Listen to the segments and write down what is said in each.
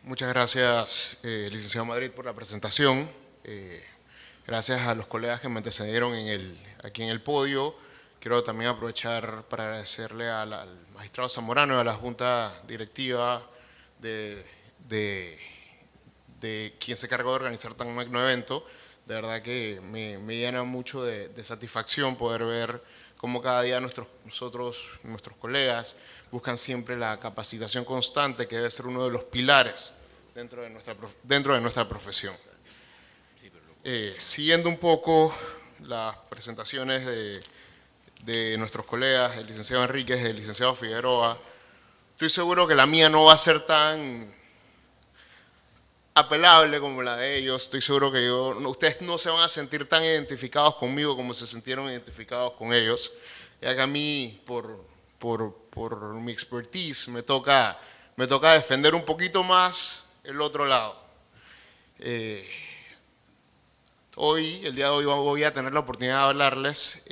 Muchas gracias, licenciado Madrid, por la presentación. Gracias a los colegas que me antecedieron aquí en el podio. Quiero también aprovechar para agradecerle al magistrado Zamorano y a la junta directiva de, de- de quien se cargó de organizar tan magno evento. De verdad que me llena mucho de satisfacción poder ver cómo cada día nuestros colegas, buscan siempre la capacitación constante, que debe ser uno de los pilares dentro de nuestra profesión. Siguiendo un poco las presentaciones de nuestros colegas, el licenciado Enríquez, el licenciado Figueroa, estoy seguro que la mía no va a ser tan apelable como la de ellos. Estoy seguro que ustedes no se van a sentir tan identificados conmigo como se sintieron identificados con ellos, ya que a mí, por mi expertise, me toca defender un poquito más el otro lado. El día de hoy voy a tener la oportunidad de hablarles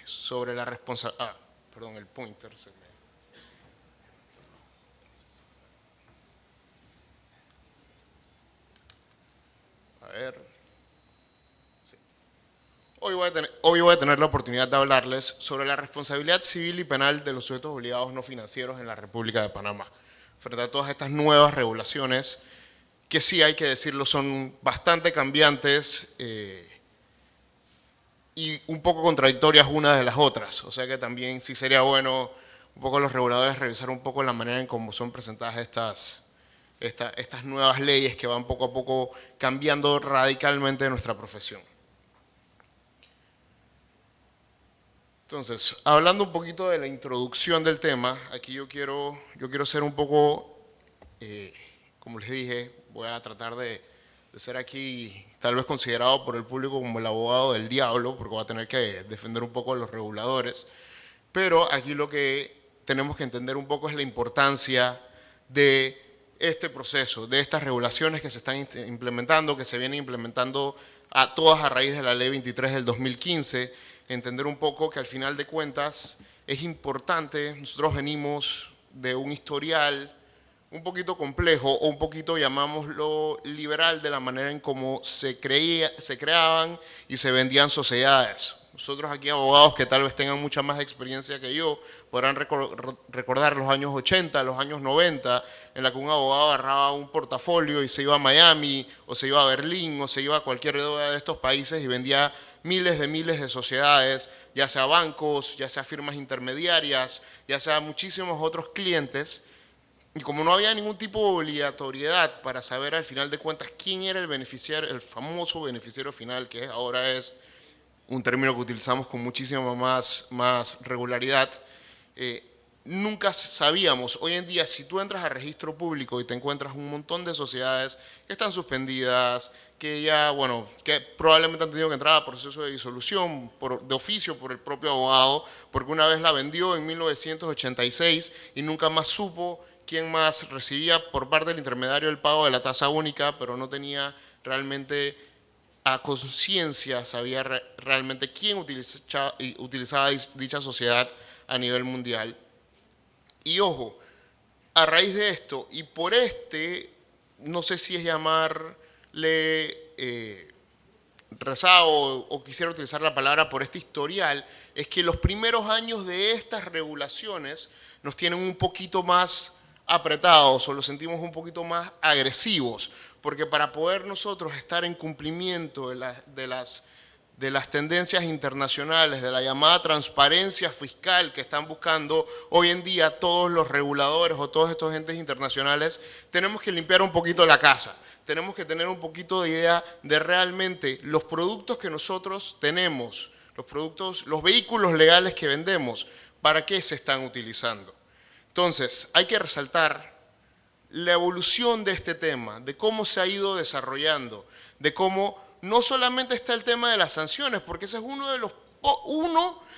sobre la responsabilidad. Perdón, el pointer se me... A ver. Hoy voy a tener la oportunidad de hablarles sobre la responsabilidad civil y penal de los sujetos obligados no financieros en la República de Panamá, frente a todas estas nuevas regulaciones que, sí hay que decirlo, son bastante cambiantes y un poco contradictorias unas de las otras. O sea que también sí sería bueno un poco los reguladores revisar un poco la manera en cómo son presentadas estas nuevas leyes que van poco a poco cambiando radicalmente nuestra profesión. Entonces, hablando un poquito de la introducción del tema, aquí yo quiero ser un poco, como les dije, voy a tratar de ser aquí tal vez considerado por el público como el abogado del diablo, porque voy a tener que defender un poco a los reguladores, pero aquí lo que tenemos que entender un poco es la importancia de este proceso, de estas regulaciones que se están implementando, que se vienen implementando todas a raíz de la Ley 23 del 2015, entender un poco que al final de cuentas es importante. Nosotros venimos de un historial un poquito complejo o un poquito, llamámoslo, liberal, de la manera en cómo se creaban y se vendían sociedades. Nosotros aquí, abogados que tal vez tengan mucha más experiencia que yo, podrán recordar los años 80, los años 90, en la que un abogado agarraba un portafolio y se iba a Miami, o se iba a Berlín, o se iba a cualquier de estos países y vendía miles de sociedades, ya sea bancos, ya sea firmas intermediarias, ya sea muchísimos otros clientes. Y como no había ningún tipo de obligatoriedad para saber al final de cuentas quién era el beneficiario, el famoso beneficiario final, que ahora es un término que utilizamos con muchísima más regularidad, nunca sabíamos. Hoy en día, si tú entras a registro público y te encuentras un montón de sociedades que están suspendidas, que ya, bueno, que probablemente han tenido que entrar a proceso de disolución de oficio por el propio abogado, porque una vez la vendió en 1986 y nunca más supo quién más recibía por parte del intermediario el pago de la tasa única, pero no tenía realmente a conciencia, sabía realmente quién utilizaba dicha sociedad a nivel mundial. Y ojo, a raíz de esto, y por no sé si es llamarle rezago o quisiera utilizar la palabra, por este historial, es que los primeros años de estas regulaciones nos tienen un poquito más apretados o los sentimos un poquito más agresivos, porque para poder nosotros estar en cumplimiento de las tendencias internacionales, de la llamada transparencia fiscal que están buscando hoy en día todos los reguladores o todos estos entes internacionales, tenemos que limpiar un poquito la casa. Tenemos que tener un poquito de idea de realmente los productos que nosotros tenemos, los vehículos legales que vendemos, para qué se están utilizando. Entonces, hay que resaltar la evolución de este tema, de cómo se ha ido desarrollando, de cómo no solamente está el tema de las sanciones, porque ese es uno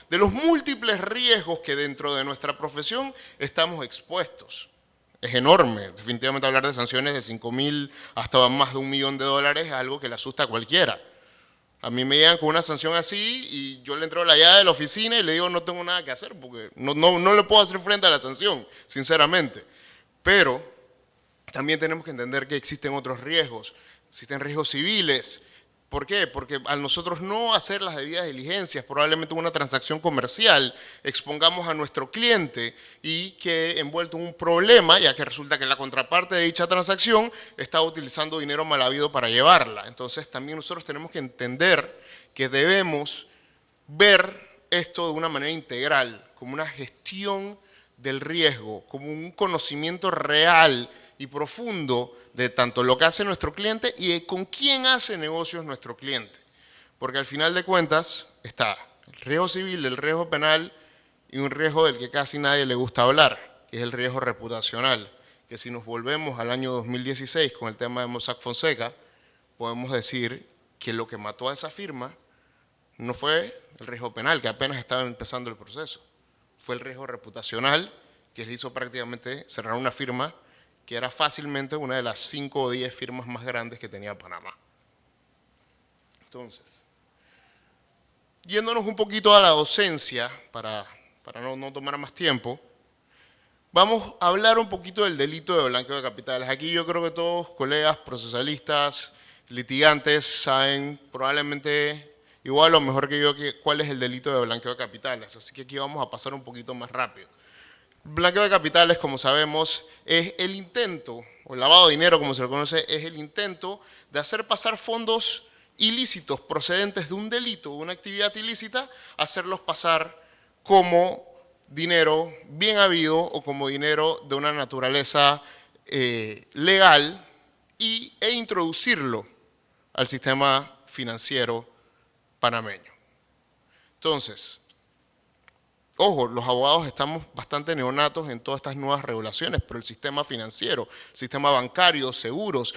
de los múltiples riesgos que dentro de nuestra profesión estamos expuestos. Es enorme, definitivamente hablar de sanciones de 5.000 hasta más de $1.000.000 es algo que le asusta a cualquiera. A mí me llegan con una sanción así y yo le entrego la llave de la oficina y le digo no tengo nada que hacer porque no le puedo hacer frente a la sanción, sinceramente. Pero También tenemos que entender que existen otros riesgos, existen riesgos civiles. ¿Por qué? Porque al nosotros no hacer las debidas diligencias, probablemente en una transacción comercial, expongamos a nuestro cliente y quede envuelto en un problema, ya que resulta que la contraparte de dicha transacción está utilizando dinero mal habido para llevarla. Entonces también nosotros tenemos que entender que debemos ver esto de una manera integral, como una gestión del riesgo, como un conocimiento real y profundo de tanto lo que hace nuestro cliente y de con quién hace negocios nuestro cliente. Porque al final de cuentas está el riesgo civil, el riesgo penal y un riesgo del que casi nadie le gusta hablar, que es el riesgo reputacional, que si nos volvemos al año 2016 con el tema de Mossack Fonseca, podemos decir que lo que mató a esa firma no fue el riesgo penal, que apenas estaba empezando el proceso, fue el riesgo reputacional, que le hizo prácticamente cerrar una firma que era fácilmente una de las 5 o 10 firmas más grandes que tenía Panamá. Entonces, yéndonos un poquito a la docencia, para no tomar más tiempo, vamos a hablar un poquito del delito de blanqueo de capitales. Aquí yo creo que todos, colegas, procesalistas, litigantes, saben probablemente igual o mejor que yo cuál es el delito de blanqueo de capitales. Así que aquí vamos a pasar un poquito más rápido. Blanqueo de capitales, como sabemos, es el intento, o el lavado de dinero, como se lo conoce, es el intento de hacer pasar fondos ilícitos procedentes de un delito, de una actividad ilícita, hacerlos pasar como dinero bien habido o como dinero de una naturaleza legal e introducirlo al sistema financiero panameño. Entonces, ojo, los abogados estamos bastante neonatos en todas estas nuevas regulaciones, pero el sistema financiero, el sistema bancario, seguros,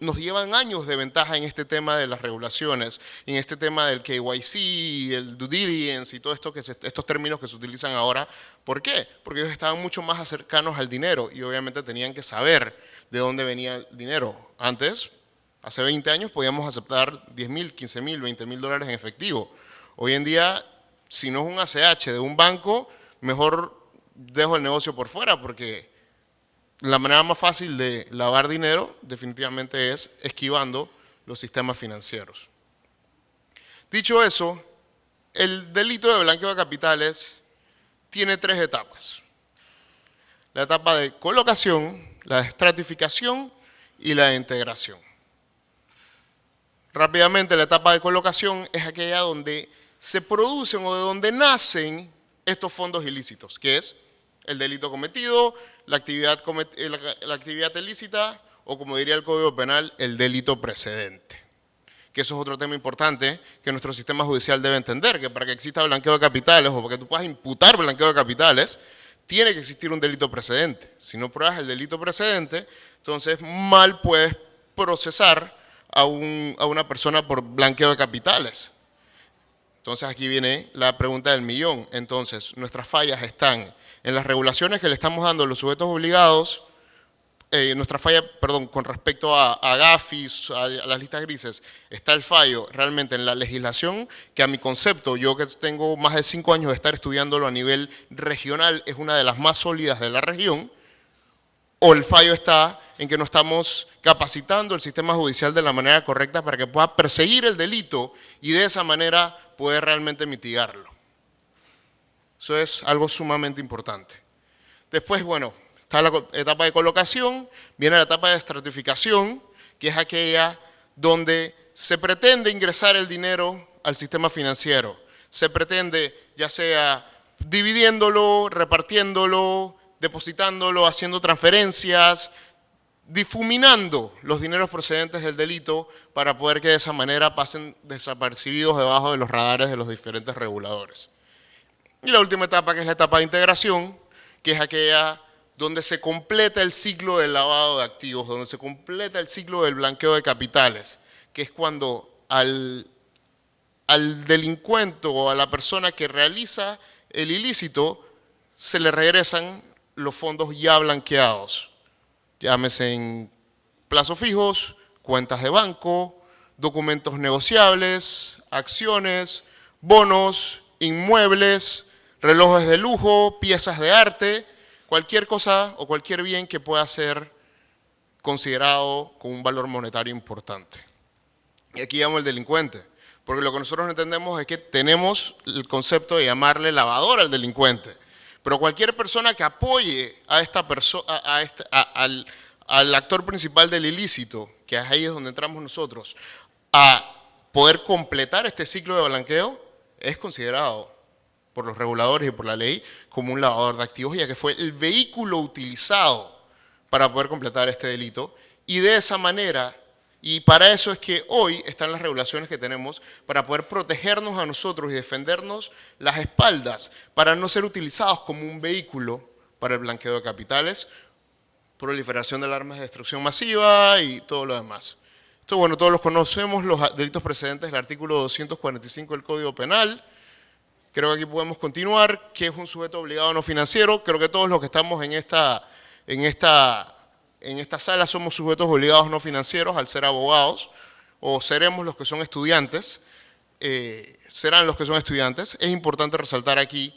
nos llevan años de ventaja en este tema de las regulaciones, en este tema del KYC, el due diligence y todos estos términos que se utilizan ahora. ¿Por qué? Porque ellos estaban mucho más cercanos al dinero y obviamente tenían que saber de dónde venía el dinero. Antes, hace 20 años, podíamos aceptar 10.000, 15.000, 20.000 dólares en efectivo. Hoy en día, si no es un ACH de un banco, mejor dejo el negocio por fuera porque la manera más fácil de lavar dinero definitivamente es esquivando los sistemas financieros. Dicho eso, el delito de blanqueo de capitales tiene 3 etapas. La etapa de colocación, la de estratificación y la de integración. Rápidamente, la etapa de colocación es aquella donde se producen o de donde nacen estos fondos ilícitos, que es el delito cometido, la actividad ilícita o, como diría el Código Penal, el delito precedente. Que eso es otro tema importante que nuestro sistema judicial debe entender, que para que exista blanqueo de capitales o para que tú puedas imputar blanqueo de capitales, tiene que existir un delito precedente. Si no pruebas el delito precedente, entonces mal puedes procesar a una persona por blanqueo de capitales. Entonces aquí viene la pregunta del millón. Entonces, nuestras fallas están en las regulaciones que le estamos dando a los sujetos obligados, nuestra falla, perdón, con respecto a GAFIS, a las listas grises, está el fallo realmente en la legislación, que a mi concepto, yo que tengo más de 5 años de estar estudiándolo a nivel regional, es una de las más sólidas de la región, o el fallo está en que no estamos capacitando el sistema judicial de la manera correcta para que pueda perseguir el delito y de esa manera poder realmente mitigarlo. Eso es algo sumamente importante. Después, bueno, está la etapa de colocación, viene la etapa de estratificación, que es aquella donde se pretende ingresar el dinero al sistema financiero. Se pretende, ya sea dividiéndolo, repartiéndolo, depositándolo, haciendo transferencias, difuminando los dineros procedentes del delito para poder que de esa manera pasen desapercibidos debajo de los radares de los diferentes reguladores. Y la última etapa, que es la etapa de integración, que es aquella donde se completa el ciclo del lavado de activos, donde se completa el ciclo del blanqueo de capitales, que es cuando al delincuente o a la persona que realiza el ilícito se le regresan los fondos ya blanqueados. Llámese en plazos fijos, cuentas de banco, documentos negociables, acciones, bonos, inmuebles, relojes de lujo, piezas de arte, cualquier cosa o cualquier bien que pueda ser considerado con un valor monetario importante. Y aquí llamo el delincuente, porque lo que nosotros entendemos es que tenemos el concepto de llamarle lavador al delincuente, pero cualquier persona que apoye a esta al actor principal del ilícito, que es ahí donde entramos nosotros, a poder completar este ciclo de blanqueo, es considerado por los reguladores y por la ley como un lavador de activos, ya que fue el vehículo utilizado para poder completar este delito, y de esa manera, y para eso es que hoy están las regulaciones que tenemos para poder protegernos a nosotros y defendernos las espaldas, para no ser utilizados como un vehículo para el blanqueo de capitales, proliferación de armas de destrucción masiva y todo lo demás. Esto, bueno, todos los conocemos, los delitos precedentes del artículo 245 del Código Penal. Creo que aquí podemos continuar. ¿Qué es un sujeto obligado no financiero? Creo que todos los que estamos en esta sala somos sujetos obligados no financieros al ser abogados, o seremos los que son estudiantes, serán los que son estudiantes. Es importante resaltar aquí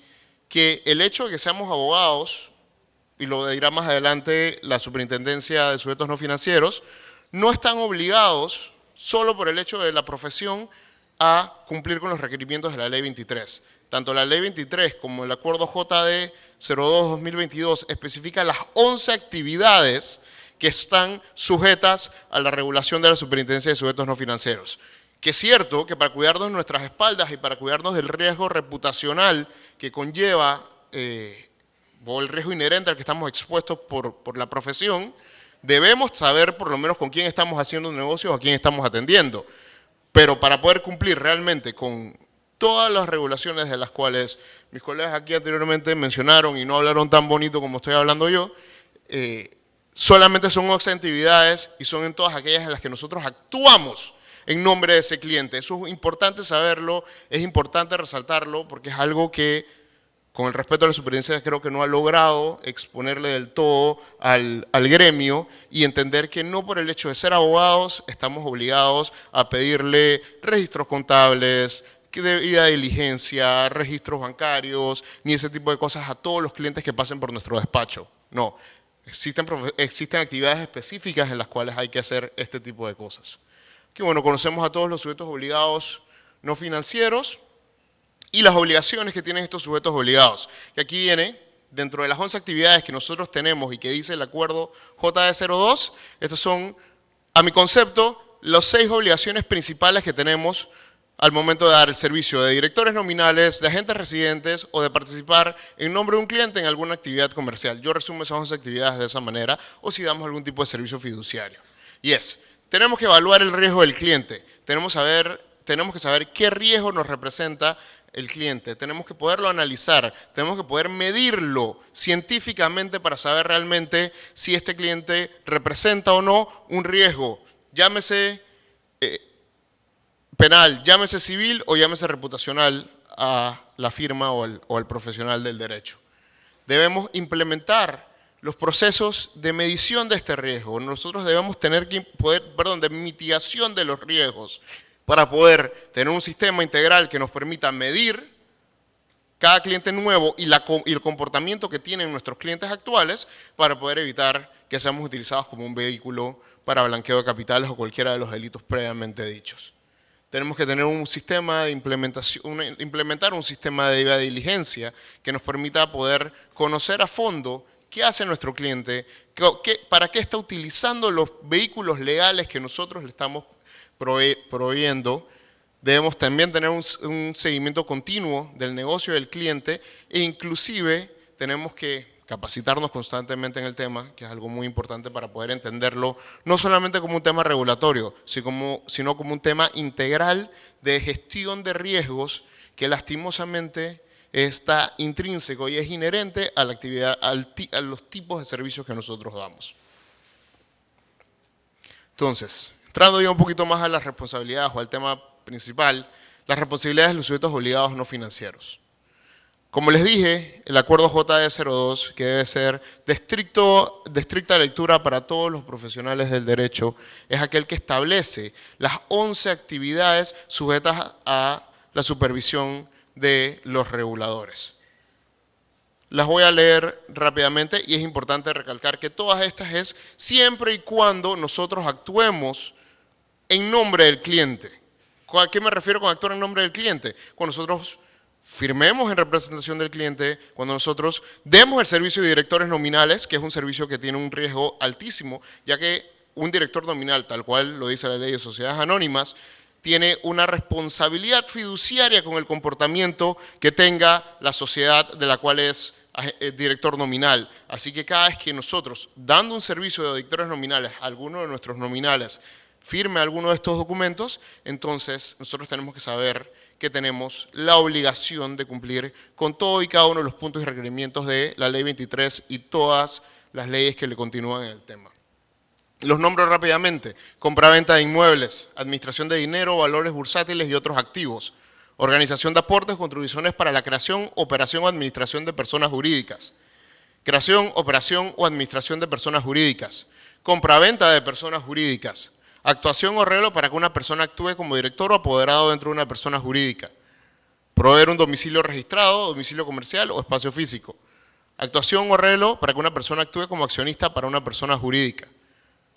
que el hecho de que seamos abogados, y lo dirá más adelante la Superintendencia de Sujetos No Financieros, no están obligados, solo por el hecho de la profesión, a cumplir con los requerimientos de la Ley 23. Tanto la Ley 23 como el Acuerdo JD 02-2022 especifican las 11 actividades que están sujetas a la regulación de la Superintendencia de Sujetos No Financieros. Que es cierto que para cuidarnos de nuestras espaldas y para cuidarnos del riesgo reputacional que conlleva o el riesgo inherente al que estamos expuestos por la profesión, debemos saber por lo menos con quién estamos haciendo un negocio o a quién estamos atendiendo. Pero para poder cumplir realmente con todas las regulaciones de las cuales mis colegas aquí anteriormente mencionaron y no hablaron tan bonito como estoy hablando yo, solamente son 11 actividades y son en todas aquellas en las que nosotros actuamos en nombre de ese cliente. Eso es importante saberlo, es importante resaltarlo, porque es algo que, con el respeto a la superintendencia, creo que no ha logrado exponerle del todo al gremio y entender que no por el hecho de ser abogados estamos obligados a pedirle registros contables, debida diligencia, registros bancarios, ni ese tipo de cosas a todos los clientes que pasen por nuestro despacho. No, existen actividades específicas en las cuales hay que hacer este tipo de cosas. Que bueno, conocemos a todos los sujetos obligados no financieros y las obligaciones que tienen estos sujetos obligados. Que aquí viene, dentro de las 11 actividades que nosotros tenemos y que dice el acuerdo JD02, estas son, a mi concepto, las 6 obligaciones principales que tenemos al momento de dar el servicio de directores nominales, de agentes residentes o de participar en nombre de un cliente en alguna actividad comercial. Yo resumo esas 11 actividades de esa manera, o si damos algún tipo de servicio fiduciario. Y tenemos que evaluar el riesgo del cliente, tenemos que saber qué riesgo nos representa el cliente, tenemos que poderlo analizar, tenemos que poder medirlo científicamente para saber realmente si este cliente representa o no un riesgo, llámese penal, llámese civil o llámese reputacional a la firma o al profesional del derecho. Debemos implementar los procesos de medición de este riesgo. Nosotros debemos tener que de mitigación de los riesgos para poder tener un sistema integral que nos permita medir cada cliente nuevo y el comportamiento que tienen nuestros clientes actuales para poder evitar que seamos utilizados como un vehículo para blanqueo de capitales o cualquiera de los delitos previamente dichos. Tenemos que tener un sistema de implementar un sistema de debida diligencia que nos permita poder conocer a fondo qué hace nuestro cliente, para qué está utilizando los vehículos legales que nosotros le estamos proveyendo. Debemos también tener un seguimiento continuo del negocio del cliente e inclusive tenemos que capacitarnos constantemente en el tema, que es algo muy importante para poder entenderlo, no solamente como un tema regulatorio, sino como un tema integral de gestión de riesgos que lastimosamente está intrínseco y es inherente a la actividad, a los tipos de servicios que nosotros damos. Entonces, entrando ya un poquito más a las responsabilidades o al tema principal, las responsabilidades de los sujetos obligados no financieros. Como les dije, el acuerdo JD02, que debe ser de estricta lectura para todos los profesionales del derecho, es aquel que establece las 11 actividades sujetas a la supervisión de los reguladores. las voy a leer rápidamente y es importante recalcar que todas estas es siempre y cuando nosotros actuemos en nombre del cliente. ¿A qué me refiero con actuar en nombre del cliente? Cuando nosotros firmemos en representación del cliente, cuando nosotros demos el servicio de directores nominales, que es un servicio que tiene un riesgo altísimo, ya que un director nominal, tal cual lo dice la ley de sociedades anónimas, tiene una responsabilidad fiduciaria con el comportamiento que tenga la sociedad de la cual es director nominal. Así que cada vez que nosotros, dando un servicio de auditores nominales a alguno de nuestros nominales, firme alguno de estos documentos, entonces nosotros tenemos que saber que tenemos la obligación de cumplir con todo y cada uno de los puntos y requerimientos de la Ley 23 y todas las leyes que le continúan en el tema. Los nombro rápidamente: compraventa de inmuebles, administración de dinero, valores bursátiles y otros activos, organización de aportes, contribuciones para la creación, operación o administración de personas jurídicas, creación, operación o administración de personas jurídicas, compraventa de personas jurídicas, actuación o arreglo para que una persona actúe como director o apoderado dentro de una persona jurídica, proveer un domicilio registrado, domicilio comercial o espacio físico, actuación o arreglo para que una persona actúe como accionista para una persona jurídica,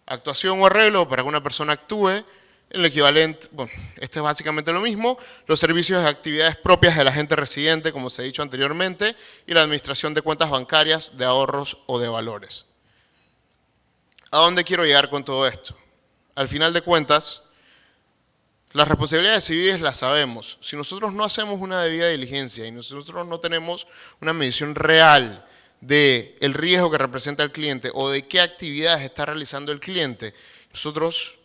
actuación o arreglo para que una persona actúe en el equivalente, bueno, este es básicamente lo mismo, los servicios de actividades propias del agente residente, como se ha dicho anteriormente, y la administración de cuentas bancarias, de ahorros o de valores. ¿A dónde quiero llegar con todo esto? Al final de cuentas, las responsabilidades civiles las sabemos. Si nosotros no hacemos una debida diligencia y nosotros no tenemos una medición real del riesgo que representa el cliente o de qué actividades está realizando el cliente, nosotros,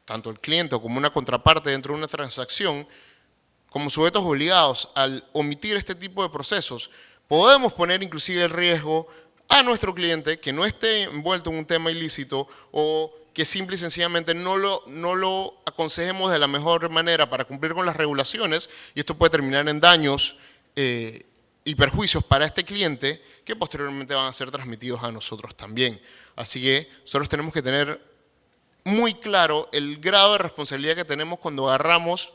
tanto el cliente como una contraparte dentro de una transacción, como sujetos obligados al omitir este tipo de procesos, podemos poner inclusive el riesgo a nuestro cliente que no esté envuelto en un tema ilícito o que simple y sencillamente no lo aconsejemos de la mejor manera para cumplir con las regulaciones, y esto puede terminar en daños y perjuicios para este cliente que posteriormente van a ser transmitidos a nosotros también. Así que nosotros tenemos que tener muy claro el grado de responsabilidad que tenemos cuando agarramos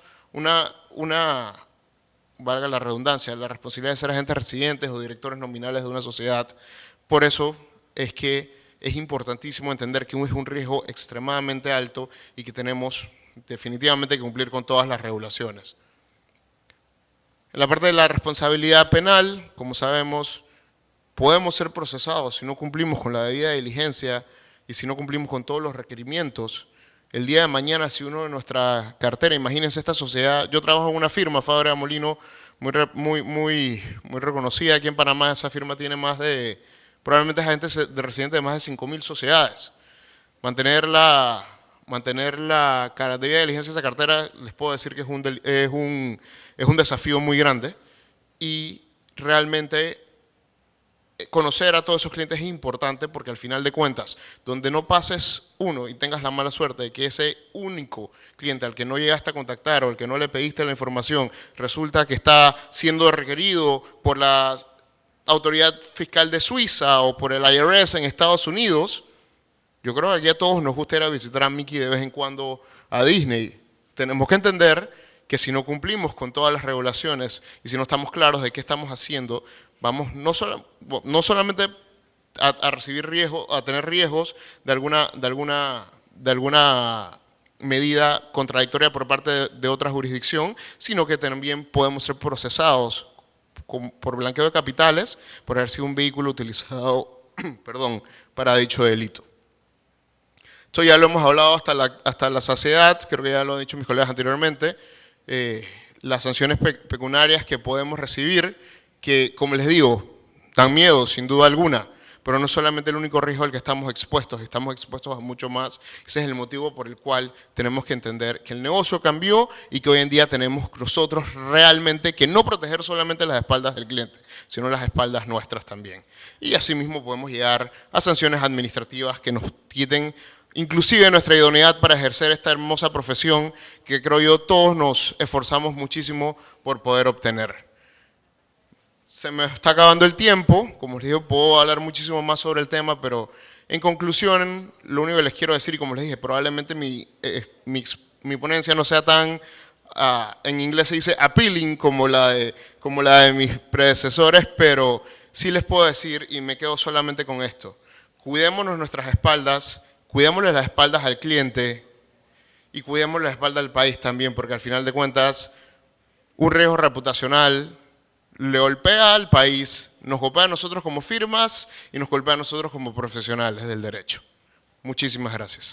valga la redundancia, la responsabilidad de ser agentes residentes o directores nominales de una sociedad. Por eso es que es importantísimo entender que es un riesgo extremadamente alto y que tenemos definitivamente que cumplir con todas las regulaciones. En la parte de la responsabilidad penal, como sabemos, podemos ser procesados si no cumplimos con la debida diligencia y si no cumplimos con todos los requerimientos. El día de mañana, si uno de nuestra cartera, imagínense esta sociedad, yo trabajo en una firma, Fábrica Molino, muy reconocida aquí en Panamá. Esa firma tiene más de, probablemente es agente de residente de más de 5.000 sociedades. Mantener la debida diligencia de esa cartera, les puedo decir que es un desafío muy grande, y realmente conocer a todos esos clientes es importante, porque al final de cuentas, donde no pases uno y tengas la mala suerte de que ese único cliente al que no llegaste a contactar o al que no le pediste la información resulta que está siendo requerido por la autoridad fiscal de Suiza o por el IRS en Estados Unidos, yo creo que aquí a todos nos gusta ir a visitar a Mickey de vez en cuando a Disney. Tenemos que entender que si no cumplimos con todas las regulaciones y si no estamos claros de qué estamos haciendo, vamos no solamente a recibir riesgos, a tener riesgos de alguna medida contradictoria por parte de otra jurisdicción, sino que también podemos ser procesados por blanqueo de capitales por haber sido un vehículo utilizado para dicho delito. Esto ya lo hemos hablado hasta la saciedad, creo que ya lo han dicho mis colegas anteriormente. Las sanciones pecuniarias que podemos recibir, que, como les digo, dan miedo sin duda alguna, pero no solamente el único riesgo al que estamos expuestos a mucho más. Ese es el motivo por el cual tenemos que entender que el negocio cambió y que hoy en día tenemos nosotros realmente que no proteger solamente las espaldas del cliente, sino las espaldas nuestras también. Y asimismo podemos llegar a sanciones administrativas que nos quiten inclusive nuestra idoneidad para ejercer esta hermosa profesión que creo yo todos nos esforzamos muchísimo por poder obtener. Se me está acabando el tiempo, como les digo, puedo hablar muchísimo más sobre el tema, pero en conclusión, lo único que les quiero decir, y como les dije, probablemente mi ponencia no sea tan, en inglés se dice appealing como la de mis predecesores, pero sí les puedo decir, y me quedo solamente con esto, cuidémonos nuestras espaldas, cuidémosle las espaldas al cliente y cuidemos la espalda del país también, porque al final de cuentas, un riesgo reputacional le golpea al país, nos golpea a nosotros como firmas y nos golpea a nosotros como profesionales del derecho. Muchísimas gracias.